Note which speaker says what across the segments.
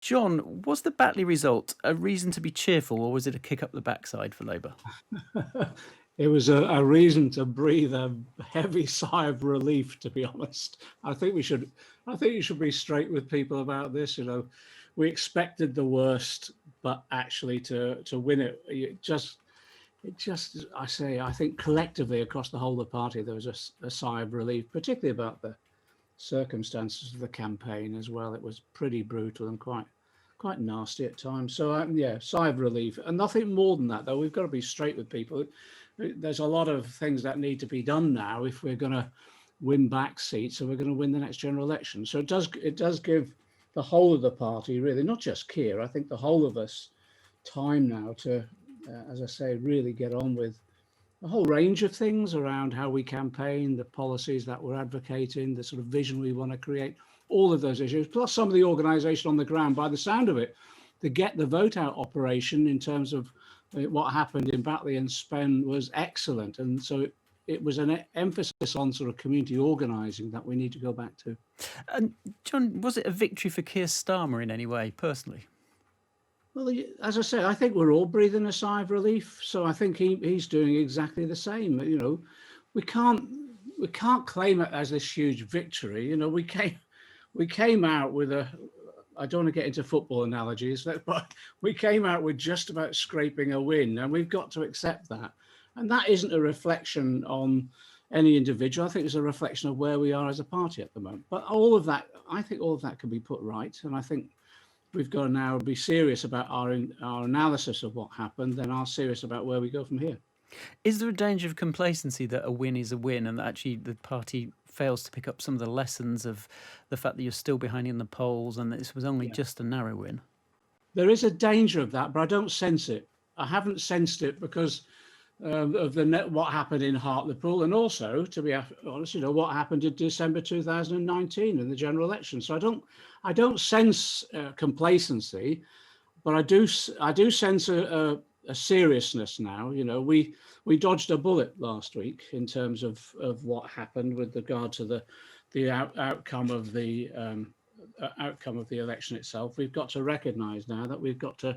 Speaker 1: John, was the Batley result a reason to be cheerful, or was it a kick up the backside for Labour?
Speaker 2: It was a reason to breathe a heavy sigh of relief, to be honest. I think you should be straight with people about this. We expected the worst, but actually to win I think collectively across the whole of the party, there was a sigh of relief, particularly about the circumstances of the campaign as well. It was pretty brutal and quite nasty at times. So yeah, sigh of relief, and nothing more than that. Though we've got to be straight with people. There's a lot of things that need to be done now if we're going to win back seats, and we're going to win the next general election. So it does give the whole of the party, really, not just Keir. I think the whole of us time now to, as I say, really get on with a whole range of things around how we campaign, the policies that we're advocating, the sort of vision we want to create, all of those issues, plus some of the organisation on the ground. By the sound of it, the get the vote out operation in terms of what happened in Batley and Spen was excellent. And so it was an emphasis on sort of community organising that we need to go back to.
Speaker 1: And John, was it a victory for Keir Starmer in any way, personally?
Speaker 2: Well, as I say, I think we're all breathing a sigh of relief. So I think he's doing exactly the same. We can't claim it as this huge victory. We came out with I don't want to get into football analogies, but we came out with just about scraping a win, and we've got to accept that. And that isn't a reflection on any individual. I think it's a reflection of where we are as a party at the moment. But I think all of that can be put right. And I think we've got to now be serious about our analysis of what happened, then are serious about where we go from here.
Speaker 1: Is there a danger of complacency that a win is a win, and that actually the party fails to pick up some of the lessons of the fact that you're still behind in the polls and that this was only just a narrow win?
Speaker 2: There is a danger of that, but I don't sense it. I haven't sensed it because of what happened in Hartlepool, and also, to be honest, what happened in December 2019 in the general election. So I don't sense complacency, but I do sense a seriousness now. We dodged a bullet last week in terms of what happened with regard to the outcome of the election itself. We've got to recognise now that we've got to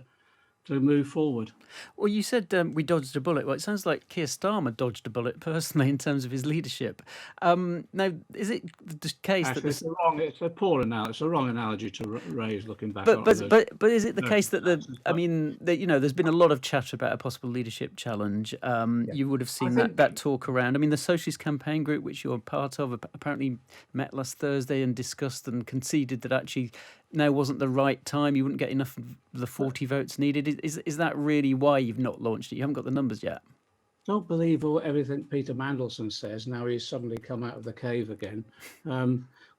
Speaker 2: move forward.
Speaker 1: Well, you said we dodged a bullet. Well, it sounds like Keir Starmer dodged a bullet personally in terms of his leadership. Now, is it the case
Speaker 2: Actually,
Speaker 1: that
Speaker 2: it's a poor analogy. It's a wrong analogy to raise looking back.
Speaker 1: But is it the case that there's been a lot of chatter about a possible leadership challenge. You would have seen that talk around. I mean, the Socialist Campaign Group, which you're part of, apparently met last Thursday and discussed and conceded that actually now wasn't the right time. You wouldn't get enough of the 40 votes needed. Is that really why you've not launched it? You haven't got the numbers yet.
Speaker 2: Don't believe everything Peter Mandelson says. Now he's suddenly come out of the cave again.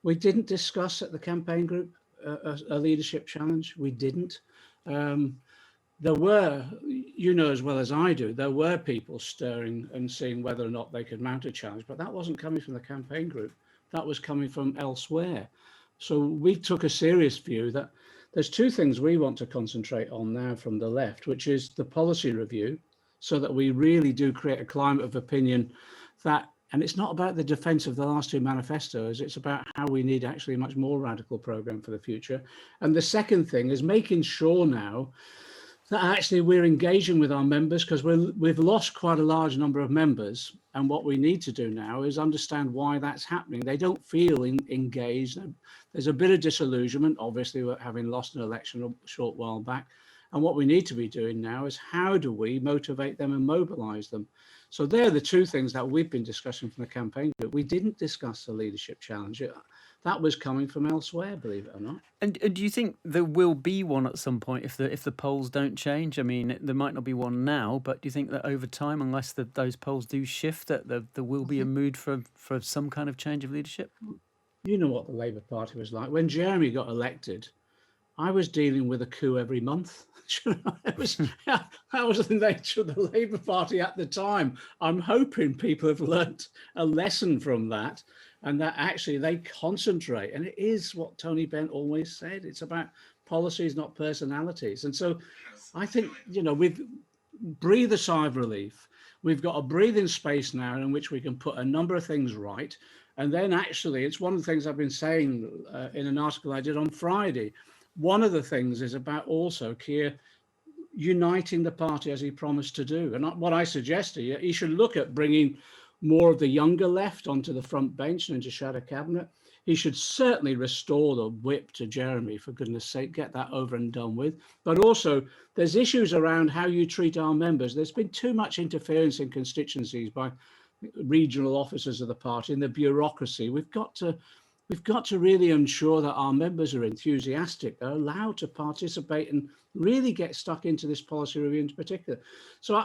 Speaker 2: We didn't discuss at the campaign group a leadership challenge. We didn't. There were, as well as I do, there were people stirring and seeing whether or not they could mount a challenge, but that wasn't coming from the campaign group. That was coming from elsewhere. So we took a serious view that there's two things we want to concentrate on now from the left, which is the policy review, so that we really do create a climate of opinion and it's not about the defence of the last two manifestos, it's about how we need actually a much more radical programme for the future. And the second thing is making sure now that actually we're engaging with our members, because we've lost quite a large number of members. And what we need to do now is understand why that's happening. They don't feel engaged. There's a bit of disillusionment, obviously, with having lost an election a short while back. And what we need to be doing now is how do we motivate them and mobilise them? So they're the two things that we've been discussing from the campaign group. We didn't discuss the leadership challenge. That was coming from elsewhere, believe it or not.
Speaker 1: And do you think there will be one at some point if the polls don't change? I mean, there might not be one now, but do you think that over time, unless those polls do shift, that there will be a mood for some kind of change of leadership?
Speaker 2: You know what the Labour Party was like. When Jeremy got elected, I was dealing with a coup every month. That was the nature of the Labour Party at the time. I'm hoping people have learnt a lesson from that, and that actually they concentrate. And it is what Tony Benn always said. It's about policies, not personalities. And so I think, we've breathed a sigh of relief. We've got a breathing space now in which we can put a number of things right. And then actually, it's one of the things I've been saying in an article I did on Friday. one of the things is about also Keir uniting the party as he promised to do. And what I suggest to you, he should look at bringing more of the younger left onto the front bench and into shadow cabinet. He should certainly restore the whip to Jeremy, for goodness sake, get that over and done with. But also, there's issues around how you treat our members. There's been too much interference in constituencies by regional officers of the party and the bureaucracy. We've got to really ensure that our members are enthusiastic, they're allowed to participate and really get stuck into this policy review in particular. So,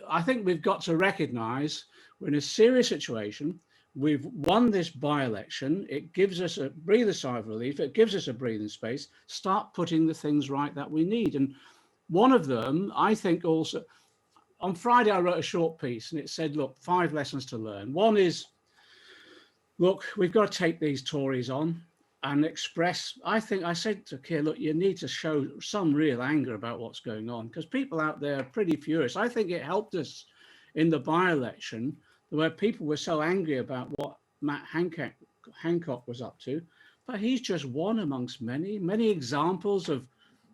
Speaker 2: I think we've got to recognise we're in a serious situation. We've won this by-election. It gives us a breather sigh of relief. It gives us a breathing space. Start putting the things right that we need. And one of them, I think also, on Friday, I wrote a short piece and it said, look, 5 lessons to learn. One is, look, we've got to take these Tories on and express. I think I said to Keir, look, you need to show some real anger about what's going on, because people out there are pretty furious. I think it helped us in the by-election where people were so angry about what Matt Hancock was up to, but he's just one amongst many examples of,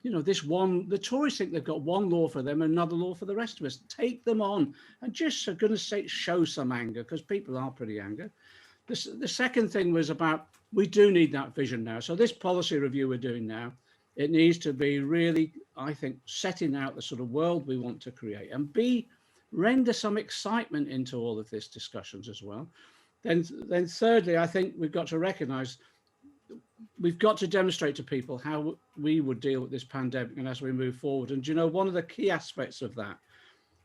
Speaker 2: this one. The Tories think they've got one law for them and another law for the rest of us. Take them on and just, for goodness sake, show some anger, because people are pretty angry. The second thing was about, we do need that vision now. So this policy review we're doing now, it needs to be really, I think, setting out the sort of world we want to create, and render some excitement into all of these discussions as well. Then thirdly, I think we've got to recognise, we've got to demonstrate to people how we would deal with this pandemic and as we move forward. And one of the key aspects of that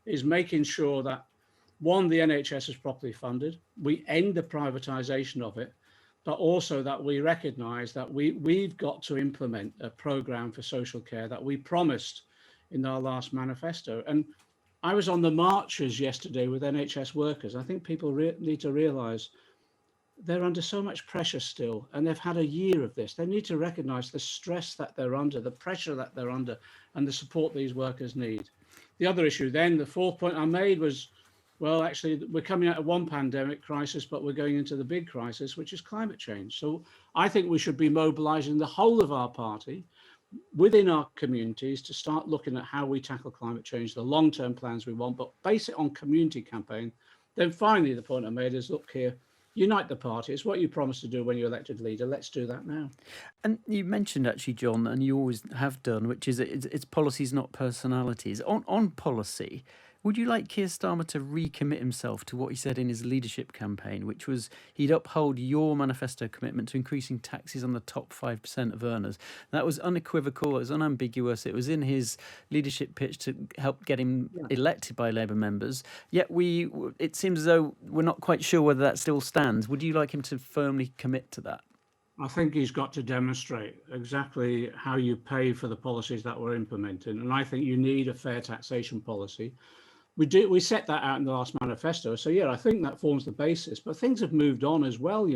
Speaker 2: is making sure that, one, the NHS is properly funded, we end the privatisation of it, but also that we recognise that we've got to implement a programme for social care that we promised in our last manifesto. And I was on the marches yesterday with NHS workers. I think people need to realise they're under so much pressure still, and they've had a year of this. They need to recognise the stress that they're under, the pressure that they're under, and the support these workers need. The other issue then, the fourth point I made was, well, actually, we're coming out of one pandemic crisis, but we're going into the big crisis, which is climate change. So I think we should be mobilising the whole of our party within our communities to start looking at how we tackle climate change, the long-term plans we want, but base it on community campaign. Then finally, the point I made is, look here, unite the party. It's what you promised to do when you elected leader. Let's do that now.
Speaker 1: And you mentioned actually, John, and you always have done, which is it's policies, not personalities. On policy, would you like Keir Starmer to recommit himself to what he said in his leadership campaign, which was he'd uphold your manifesto commitment to increasing taxes on the top 5% of earners? That was unequivocal, it was unambiguous, it was in his leadership pitch to help get him elected by Labour members. Yet it seems as though we're not quite sure whether that still stands. Would you like him to firmly commit to that?
Speaker 2: I think he's got to demonstrate exactly how you pay for the policies that we're implementing. And I think you need a fair taxation policy. We set that out in the last manifesto. So, I think that forms the basis. But things have moved on as well,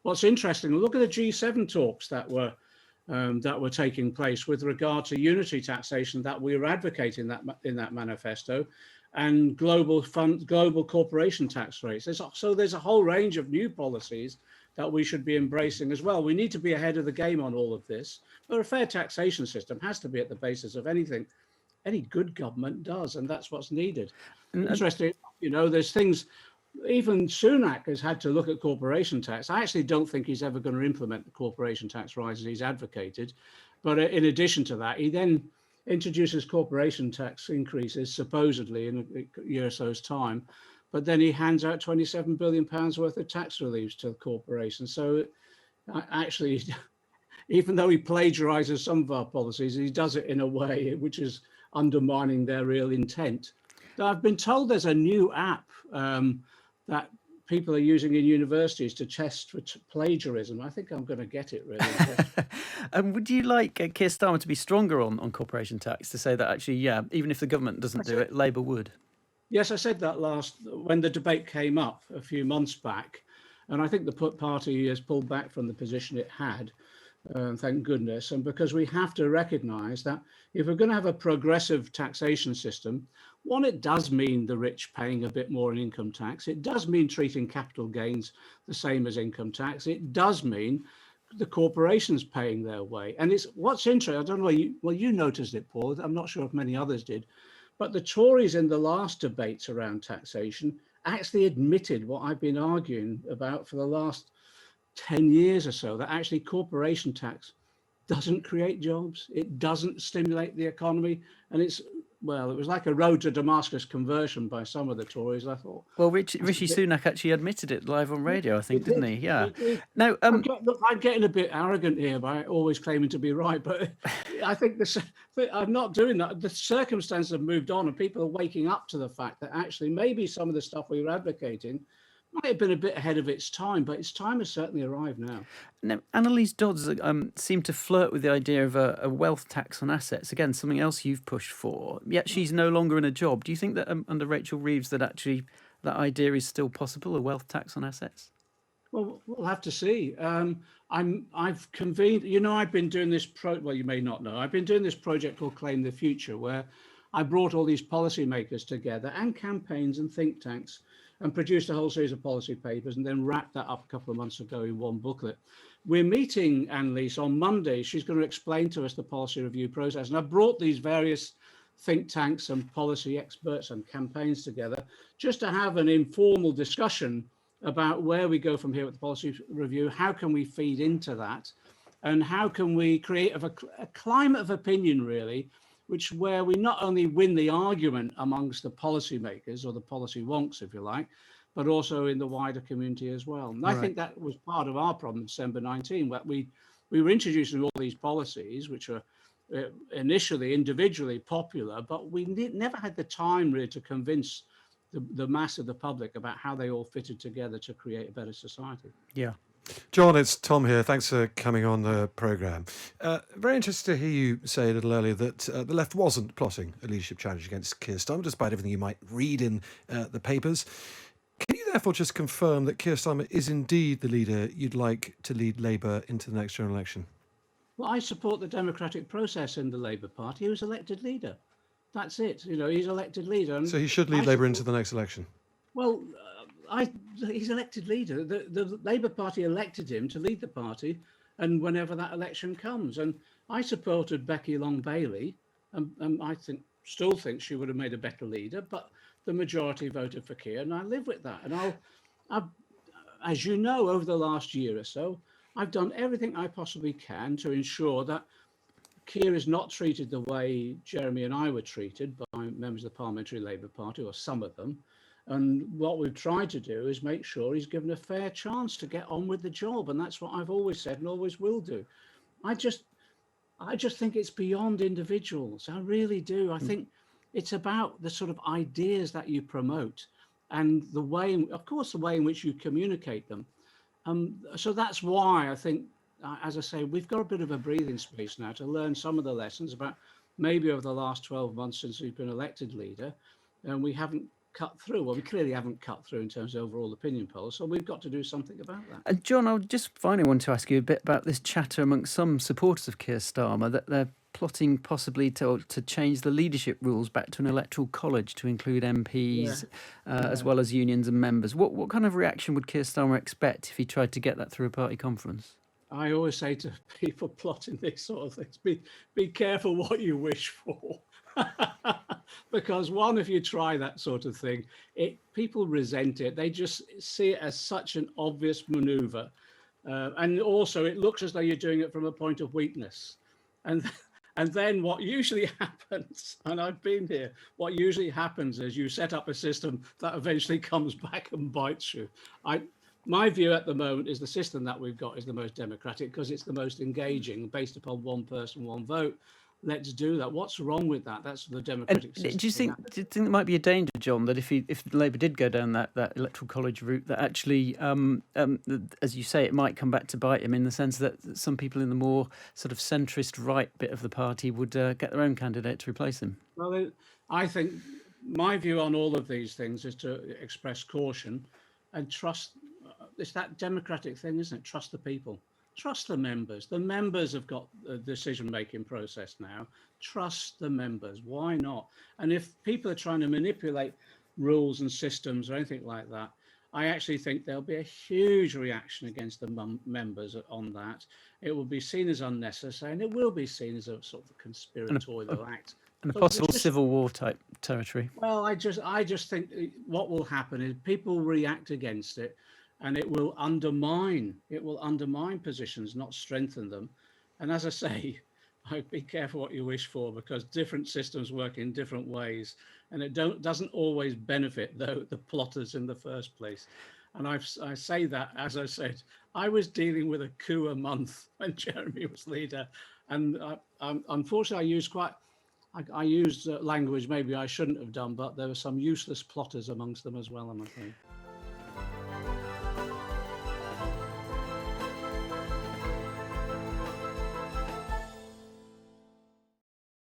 Speaker 2: What's interesting, look at the G7 talks that were taking place with regard to unitary taxation that we were advocating in that manifesto, and global corporation tax rates. There's a whole range of new policies that we should be embracing as well. We need to be ahead of the game on all of this. But a fair taxation system has to be at the basis of anything any good government does, and that's what's needed. Interesting, there's things, even Sunak has had to look at corporation tax. I actually don't think he's ever going to implement the corporation tax rises he's advocated. But in addition to that, he then introduces corporation tax increases, supposedly in a year or so's time. But then he hands out £27 billion worth of tax reliefs to corporations. So actually, even though he plagiarizes some of our policies, he does it in a way which is undermining their real intent. I've been told there's a new app that people are using in universities to test for plagiarism. I think I'm going to get it, really.
Speaker 1: And would you like Keir Starmer to be stronger on corporation tax, to say that actually, even if the government doesn't do it, Labour would?
Speaker 2: Yes, I said that when the debate came up a few months back, and I think the party has pulled back from the position it had. Thank goodness. And because we have to recognise that if we're going to have a progressive taxation system, one, it does mean the rich paying a bit more in income tax. It does mean treating capital gains the same as income tax. It does mean the corporations paying their way. And it's what's interesting, I don't know, you noticed it, Paul. I'm not sure if many others did, but the Tories in the last debates around taxation actually admitted what I've been arguing about for the last 10 years or so, that actually corporation tax doesn't create jobs. It doesn't stimulate the economy. And it was like a road to Damascus conversion by some of the Tories, I thought.
Speaker 1: Well, Rishi Sunak actually admitted it live on radio, I think, didn't he? Yeah.
Speaker 2: Now, I'm getting a bit arrogant here by always claiming to be right, but I think I'm not doing that. The circumstances have moved on, and people are waking up to the fact that actually maybe some of the stuff we were advocating might have been a bit ahead of its time, but its time has certainly arrived now.
Speaker 1: Now, Annalise Dodds seemed to flirt with the idea of a wealth tax on assets. Again, something else you've pushed for. Yet she's no longer in a job. Do you think that under Rachel Reeves that actually that idea is still possible, a wealth tax on assets?
Speaker 2: Well, we'll have to see. I've convened. I've been doing this well, you may not know. I've been doing this project called Claim the Future, where I brought all these policymakers together and campaigns and think tanks, and produced a whole series of policy papers, and then wrapped that up a couple of months ago in one booklet. We're meeting Annalise on Monday. She's going to explain to us the policy review process. And I brought these various think tanks and policy experts and campaigns together just to have an informal discussion about where we go from here with the policy review, how can we feed into that, and how can we create a climate of opinion, really, where we not only win the argument amongst the policymakers or the policy wonks, if you like, but also in the wider community as well. And I think that was part of our problem in December 19, where we were introducing all these policies, which are initially individually popular, but we never had the time really to convince the mass of the public about how they all fitted together to create a better society.
Speaker 1: Yeah.
Speaker 3: John, it's Tom here. Thanks for coming on the programme. Very interested to hear you say a little earlier that the left wasn't plotting a leadership challenge against Keir Starmer, despite everything you might read in the papers. Can you therefore just confirm that Keir Starmer is indeed the leader you'd like to lead Labour into the next general election?
Speaker 2: Well, I support the democratic process in the Labour Party. He was elected leader. That's it. He's elected leader. And
Speaker 3: so he should lead Labour into the next election?
Speaker 2: Well, he's elected leader. The Labour Party elected him to lead the party, and whenever that election comes. And I supported Becky Long-Bailey, and I still think she would have made a better leader, but the majority voted for Keir, and I live with that. And I've, as you know, over the last year or so, I've done everything I possibly can to ensure that Keir is not treated the way Jeremy and I were treated by members of the Parliamentary Labour Party, or some of them. And what we've tried to do is make sure he's given a fair chance to get on with the job. And that's what I've always said and always will do. I just think it's beyond individuals. I really do. I think it's about the sort of ideas that you promote and the way in which you communicate them. So that's why I think, as I say, we've got a bit of a breathing space now to learn some of the lessons about maybe over the last 12 months since we've been elected leader, and we haven't cut through. Well, we clearly haven't cut through in terms of overall opinion polls, so we've got to do something about that.
Speaker 1: John, I just finally want to ask you a bit about this chatter amongst some supporters of Keir Starmer that they're plotting possibly to change the leadership rules back to an electoral college to include MPs as well as unions and members. What kind of reaction would Keir Starmer expect if he tried to get that through a party conference?
Speaker 2: I always say to people plotting these sort of things, be careful what you wish for. Because one, if you try that sort of thing, people resent it. They just see it as such an obvious maneuver. And also it looks as though you're doing it from a point of weakness. And then what usually happens, and I've been here, what usually happens is you set up a system that eventually comes back and bites you. My view at the moment is the system that we've got is the most democratic because it's the most engaging, based upon one person, one vote. Let's do that. What's wrong with that? That's the democratic system.
Speaker 1: Do you think there might be a danger, John, that if Labour did go down that electoral college route, that actually, as you say, it might come back to bite him in the sense that some people in the more sort of centrist right bit of the party would get their own candidate to replace him?
Speaker 2: Well, I think my view on all of these things is to express caution and trust. It's that democratic thing, isn't it? Trust the people. Trust the members. The members have got the decision-making process now. Trust the members. Why not? And if people are trying to manipulate rules and systems or anything like that, I actually think there'll be a huge reaction against the members on that. It will be seen as unnecessary, and it will be seen as a sort of conspiratorial act.
Speaker 1: And a possible civil war type territory.
Speaker 2: Well, I just think what will happen is people react against it, and it will undermine positions, not strengthen them. And as I say, be careful what you wish for, because different systems work in different ways, and it doesn't always benefit the plotters in the first place. And I say that, as I said, I was dealing with a coup a month when Jeremy was leader, and unfortunately I used language maybe I shouldn't have done, but there were some useless plotters amongst them as well, I'm afraid.